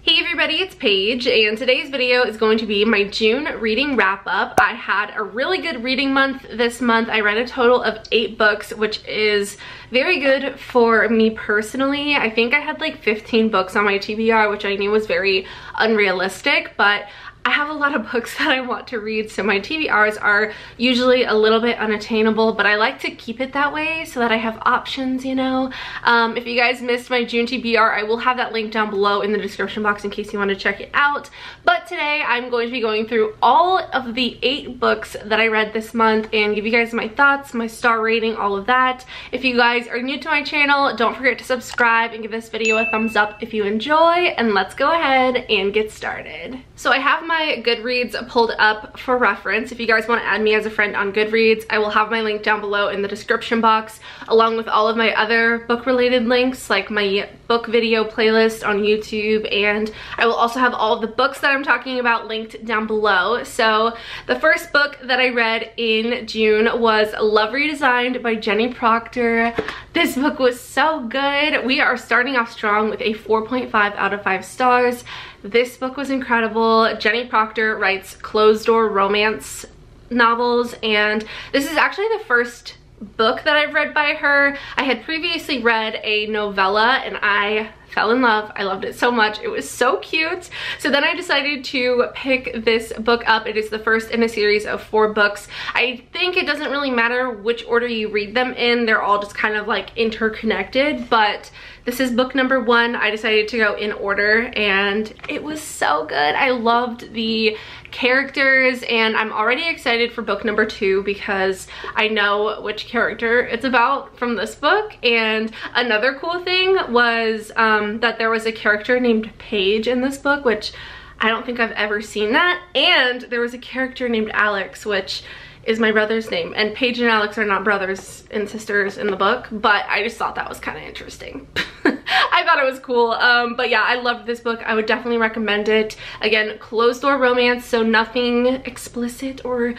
Hey everybody, it's Paige, and today's video is going to be my June reading wrap up. I had a really good reading month this month. I read a total of 8 books, which is very good for me personally. I think I had like 15 books on my TBR, which I knew was very unrealistic, but I have a lot of books that I want to read, so my TBRs are usually a little bit unattainable, but I like to keep it that way so that I have options, you know. If you guys missed my June TBR, I will have that link down below in the description box in case you want to check it out. But today I'm going to be going through all of the 8 books that I read this month and give you guys my thoughts, my star rating, all of that. If you guys are new to my channel, don't forget to subscribe and give this video a thumbs up if you enjoy, and let's go ahead and get started. So I have my Goodreads pulled up for reference. If you guys want to add me as a friend on Goodreads, I will have my link down below in the description box, along with all of my other book related links, like my book video playlist on YouTube, and I will also have all of the books that I'm talking about linked down below. So the first book that I read in June was Love Redesigned by Jenny Proctor. This book was so good. We are starting off strong with a 4.5 out of 5 stars. This book was incredible. Jenny Proctor writes closed-door romance novels, and this is actually the first book that I've read by her. I had previously read a novella and I fell in love. I loved it so much. It was so cute. So then I decided to pick this book up. It is the first in a series of 4 books. I think it doesn't really matter which order you read them in. They're all just kind of like interconnected, but this is book number 1. I decided to go in order and it was so good. I loved the characters and I'm already excited for book number 2 because I know which character it's about from this book. And another cool thing was that there was a character named Paige in this book, which I don't think I've ever seen that. And there was a character named Alex, which is my brother's name, and Paige and Alex are not brothers and sisters in the book, but I just thought that was kind of interesting. I thought it was cool. But yeah, I loved this book. I would definitely recommend it. Again, closed door romance, so nothing explicit or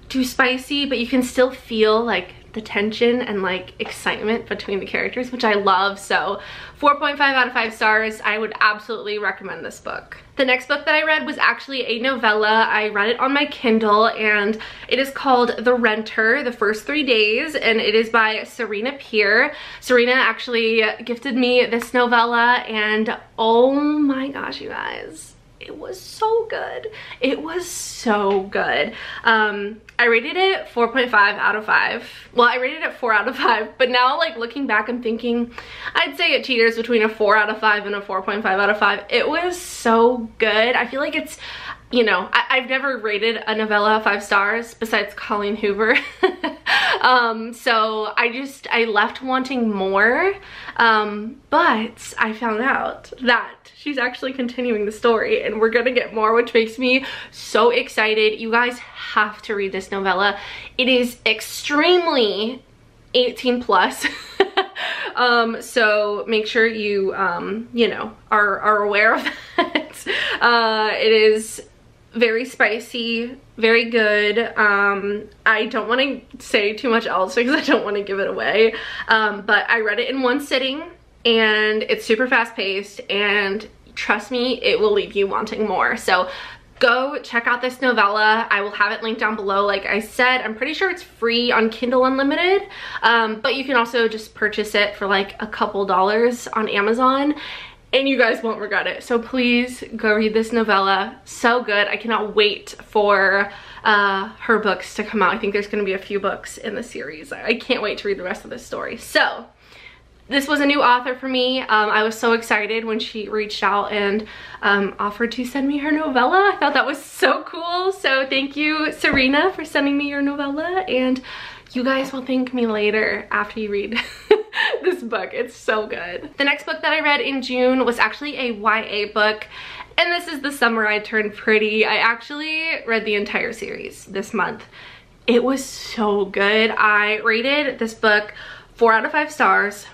too spicy, but you can still feel like the tension and like excitement between the characters, which I love. So 4.5 out of 5 stars. I would absolutely recommend this book. The next book that I read was actually a novella. I read it on my Kindle and it is called The Renter, The First 3 Days, and it is by Serena Peer. Serena actually gifted me this novella and oh my gosh, you guys, it was so good. It was so good. I rated it 4.5 out of 5. Well, I rated it 4 out of 5, but now like looking back, I'm thinking I'd say it teeters between a 4 out of 5 and a 4.5 out of 5. It was so good. I feel like it's, you know, I've never rated a novella 5 stars besides Colleen Hoover. So I left wanting more, but I found out that she's actually continuing the story and we're gonna get more, which makes me so excited. You guys have to read this novella. It is extremely 18 plus. So make sure you, you know, are aware of that. It is very spicy, very good. I don't want to say too much else because I don't want to give it away, but I read it in one sitting and it's super fast paced, and trust me, it will leave you wanting more. So go check out this novella. I will have it linked down below. Like I said, I'm pretty sure it's free on Kindle Unlimited, but you can also just purchase it for like a couple dollars on Amazon, and you guys won't regret it. So please go read this novella. So good. I cannot wait for her books to come out. I think there's going to be a few books in the series. I can't wait to read the rest of this story. So this was a new author for me. I was so excited when she reached out and offered to send me her novella. I thought that was so cool. So thank you, Serena, for sending me your novella, and you guys will thank me later after you read this book. It's so good. The next book that I read in June was actually a YA book, and this is The Summer I Turned Pretty. I actually read the entire series this month. It was so good. I rated this book 4 out of 5 stars.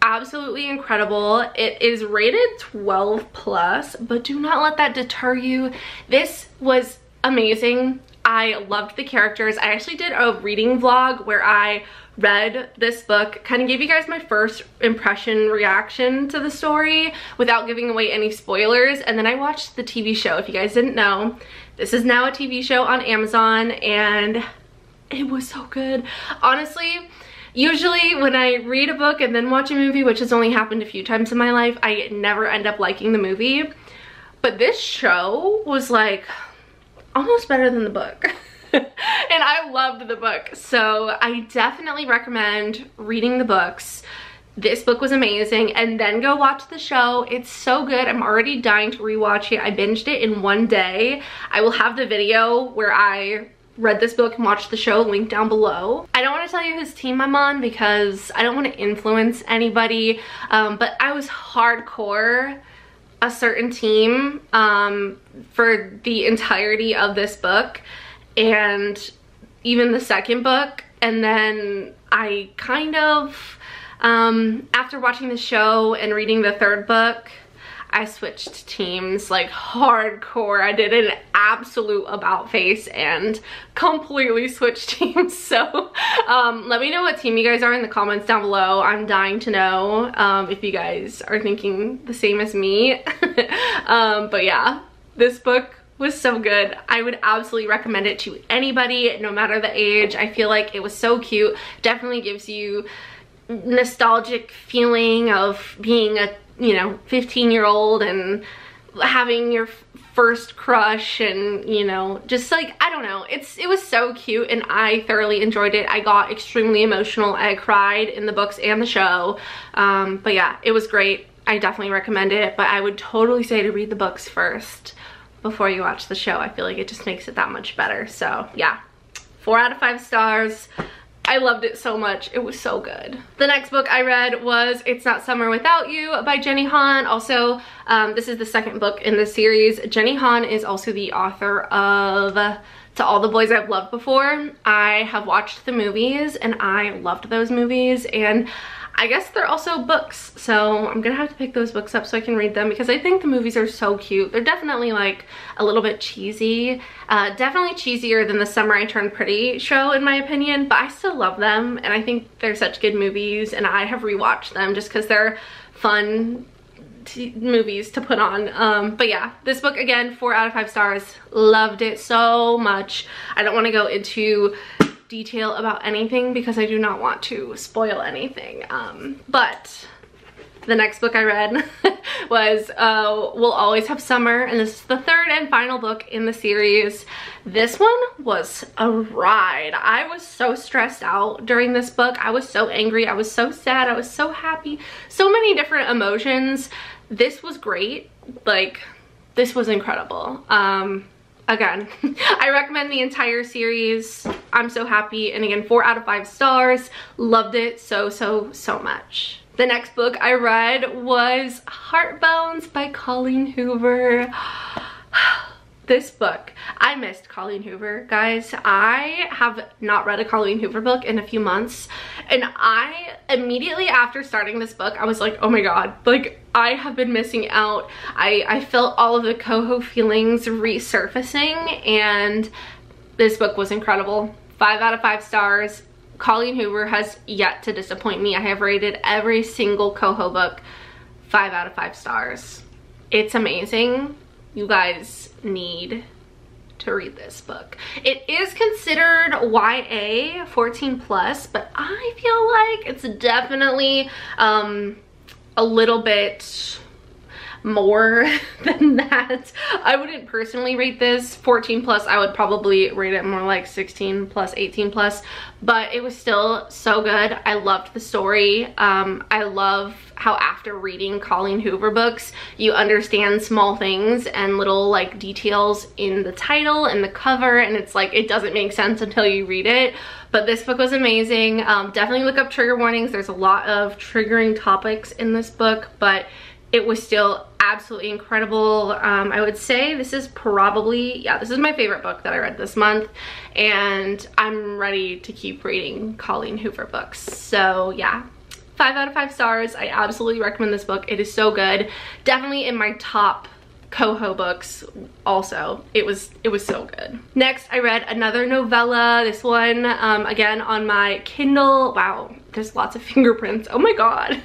Absolutely incredible. It is rated 12 plus, but do not let that deter you. This was amazing. I loved the characters. I actually did a reading vlog where I read this book, kind of gave you guys my first impression reaction to the story without giving away any spoilers, and then I watched the TV show. If you guys didn't know, this is now a TV show on Amazon, and it was so good. Honestly, usually when I read a book and then watch a movie, which has only happened a few times in my life, I never end up liking the movie. But this show was like almost better than the book. And I loved the book. So I definitely recommend reading the books. This book was amazing, and then go watch the show. It's so good. I'm already dying to rewatch it. I binged it in one day. I will have the video where I read this book and watched the show linked down below. I don't want to tell you whose team I'm on because I don't want to influence anybody, but I was hardcore a certain team for the entirety of this book and even the second book. And then I kind of, after watching the show and reading the third book, I switched teams like hardcore. I did an absolute about face and completely switched teams. So let me know what team you guys are in the comments down below. I'm dying to know if you guys are thinking the same as me. But yeah, this book was so good. I would absolutely recommend it to anybody, no matter the age. I feel like it was so cute. Definitely gives you nostalgic feeling of being a 15-year-old and having your first crush, and just like, I don't know, it was so cute and I thoroughly enjoyed it. I got extremely emotional. I cried in the books and the show, but yeah, it was great. I definitely recommend it, but I would totally say to read the books first before you watch the show. I feel like it just makes it that much better. So yeah, 4 out of 5 stars. I loved it so much. It was so good. The next book I read was It's Not Summer Without You by Jenny Han. Also, this is the second book in the series. Jenny Han is also the author of To All the Boys I've Loved Before. I have watched the movies and I loved those movies, and I guess they're also books, so I'm gonna have to pick those books up so I can read them because I think the movies are so cute. They're definitely like a little bit cheesy, definitely cheesier than the Summer I Turned Pretty show in my opinion, but I still love them and I think they're such good movies, and I have rewatched them just because they're fun movies to put on. But yeah, this book again, 4 out of 5 stars. Loved it so much. I don't want to go into detail about anything because I do not want to spoil anything, but the next book I read was We'll Always Have Summer, and this is the third and final book in the series. This one was a ride. I was so stressed out during this book. I was so angry, I was so sad, I was so happy, so many different emotions. This was great. Like, this was incredible. Again, I recommend the entire series. I'm so happy, and again, 4 out of 5 stars. Loved it so much. The next book I read was Heartbones by Colleen Hoover. This book, I missed Colleen Hoover, guys. I have not read a Colleen Hoover book in a few months, and I immediately after starting this book, I was like, oh my god, like I have been missing out. I felt all of the coho feelings resurfacing, and this book was incredible. 5 out of 5 stars. Colleen Hoover has yet to disappoint me. I have rated every single coho book 5 out of 5 stars. It's amazing. You guys need to read this book. It is considered YA 14+, but I feel like it's definitely a little bit more than that. I wouldn't personally rate this 14+. I would probably rate it more like 16+, 18+, but it was still so good. I loved the story. I love how after reading Colleen Hoover books, you understand small things and little like details in the title and the cover, and it's like it doesn't make sense until you read it. But this book was amazing. Definitely look up trigger warnings. There's a lot of triggering topics in this book, but it was still absolutely incredible. I would say this is probably, yeah, this is my favorite book that I read this month, and I'm ready to keep reading Colleen Hoover books. So yeah, 5 out of 5 stars. I absolutely recommend this book. It is so good. Definitely in my top Coho books also. It was so good. Next, I read another novella. This one, again, on my Kindle. Wow, there's lots of fingerprints. Oh my god.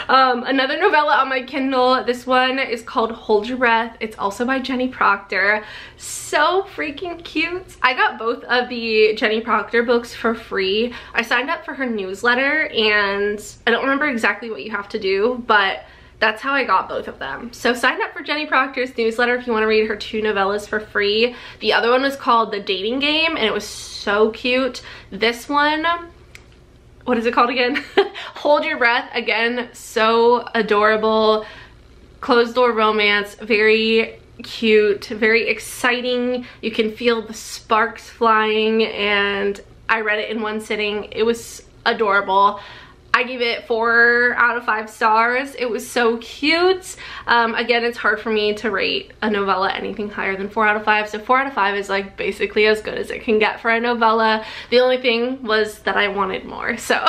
Another novella on my Kindle. This one is called Hold Your Breath. It's also by Jenny Proctor. So freaking cute. I got both of the Jenny Proctor books for free. I signed up for her newsletter, and I don't remember exactly what you have to do, but that's how I got both of them. So sign up for Jenny Proctor's newsletter if you want to read her 2 novellas for free. The other one was called The Dating Game, and it was so cute. This one, what is it called again? Hold Your Breath. Again, so adorable. Closed door romance, very cute, very exciting. You can feel the sparks flying, and I read it in one sitting. It was adorable. I gave it 4 out of 5 stars. It was so cute. Again, it's hard for me to rate a novella anything higher than 4 out of 5. So 4 out of 5 is like basically as good as it can get for a novella. The only thing was that I wanted more. So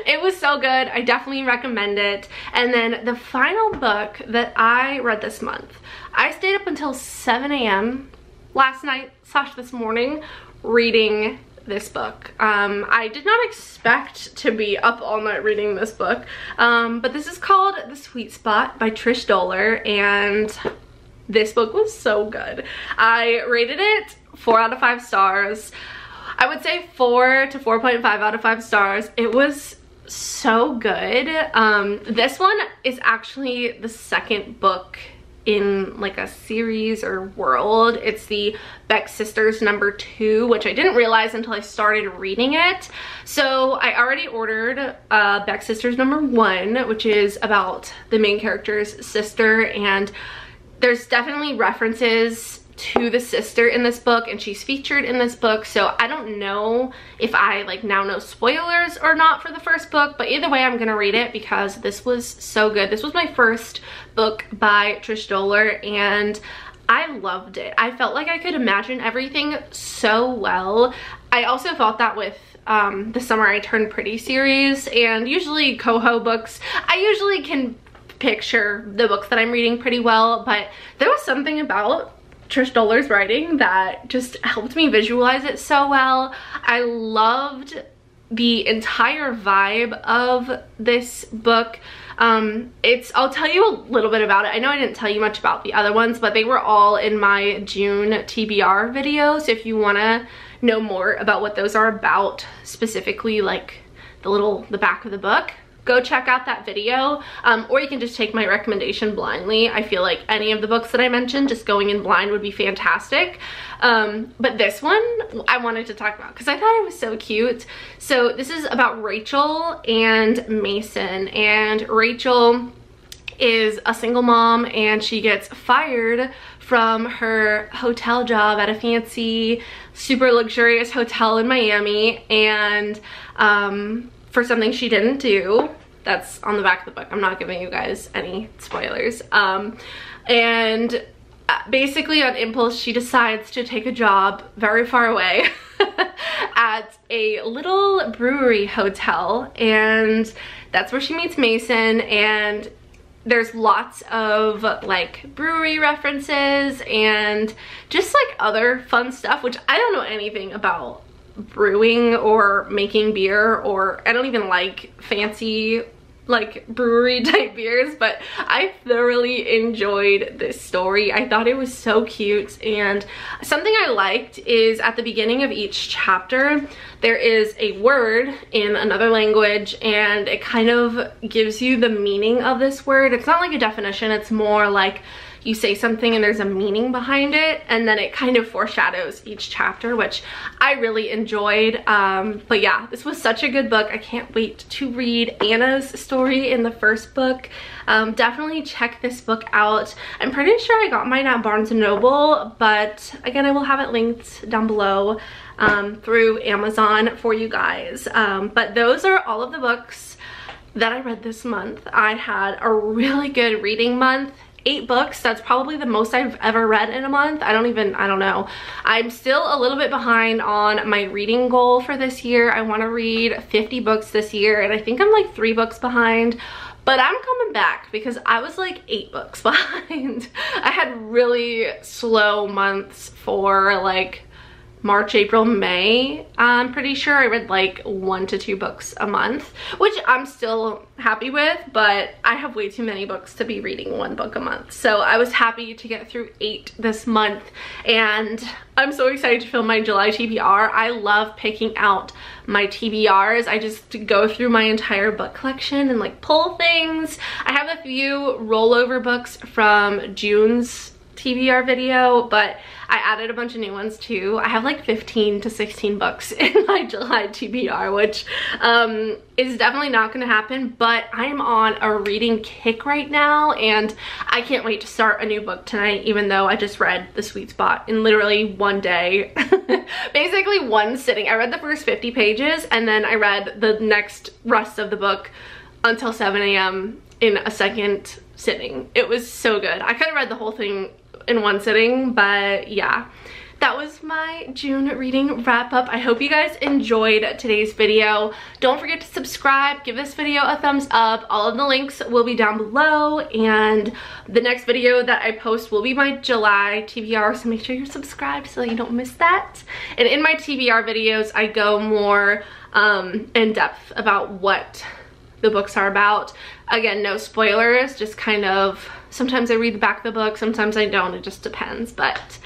it was so good. I definitely recommend it. And then the final book that I read this month, I stayed up until 7 a.m. last night / this morning reading this book. I did not expect to be up all night reading this book, but this is called The Sweet Spot by Trish Doller, and this book was so good. I rated it 4 out of 5 stars. I would say 4 to 4.5 out of 5 stars. It was so good. This one is actually the second book in like a series or world. It's the Beck Sisters #2, which I didn't realize until I started reading it. So I already ordered Beck Sisters #1, which is about the main character's sister, and there's definitely references to the sister in this book, and she's featured in this book. So I don't know if I like now know spoilers or not for the first book, but either way I'm gonna read it because this was so good. This was my first book by Trish Doller, and I loved it. I felt like I could imagine everything so well. I also thought that with the Summer I Turned Pretty series, and usually Coho books, I usually can picture the books that I'm reading pretty well, but there was something about Trish Doller's writing that just helped me visualize it so well. I loved the entire vibe of this book. I'll tell you a little bit about it. I know I didn't tell you much about the other ones, but they were all in my June TBR video. So if you want to know more about what those are about, specifically like the back of the book, go check out that video, or you can just take my recommendation blindly. I feel like any of the books that I mentioned, just going in blind would be fantastic. But this one I wanted to talk about because I thought it was so cute. So this is about Rachel and Mason, and Rachel is a single mom, and she gets fired from her hotel job at a fancy, super luxurious hotel in Miami, and for something she didn't do. That's on the back of the book. I'm not giving you guys any spoilers. And basically on impulse, she decides to take a job very far away at a little brewery hotel, and that's where she meets Mason, and there's lots of like brewery references and just like other fun stuff, which I don't know anything about brewing or making beer, or I don't even like fancy like brewery type beers, but I thoroughly enjoyed this story. I thought it was so cute, and something I liked is at the beginning of each chapter there is a word in another language, and it kind of gives you the meaning of this word. It's not like a definition, it's more like you say something and there's a meaning behind it, and then it kind of foreshadows each chapter, which I really enjoyed. But yeah, this was such a good book. I can't wait to read Anna's story in the first book. Definitely check this book out. I'm pretty sure I got mine at Barnes & Noble, but again, I will have it linked down below through Amazon for you guys. But those are all of the books that I read this month. I had a really good reading month. 8 books. That's probably the most I've ever read in a month. I don't know. I'm still a little bit behind on my reading goal for this year. I want to read 50 books this year, and I think I'm like 3 books behind, But I'm coming back because I was like 8 books behind. I had really slow months for like March, April, May. I'm pretty sure I read like 1 to 2 books a month, which I'm still happy with, but I have way too many books to be reading 1 book a month. So I was happy to get through 8 this month, and I'm so excited to film my July TBR. I love picking out my TBRs. I just go through my entire book collection and like pull things. I have a few rollover books from June's TBR video, but I added a bunch of new ones too. I have like 15 to 16 books in my July TBR, which is definitely not gonna happen, but I'm on a reading kick right now, and I can't wait to start a new book tonight, even though I just read The Sweet Spot in literally 1 day. Basically 1 sitting. I read the first 50 pages, and then I read the next rest of the book until 7 a.m. in a second sitting. It was so good. I could have read the whole thing in 1 sitting, but yeah, that was my June reading wrap up. I hope you guys enjoyed today's video. Don't forget to subscribe, give this video a thumbs up. All of the links will be down below, and the next video that I post will be my July TBR, so make sure you're subscribed so you don't miss that. And in my TBR videos, I go more in depth about what the books are about. Again, no spoilers, just kind of, sometimes I read the back of the book, sometimes I don't, it just depends. But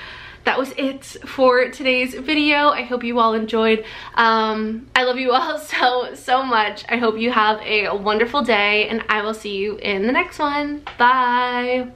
that was it for today's video. I hope you all enjoyed. I love you all so much. I hope you have a wonderful day, and I will see you in the next one. Bye.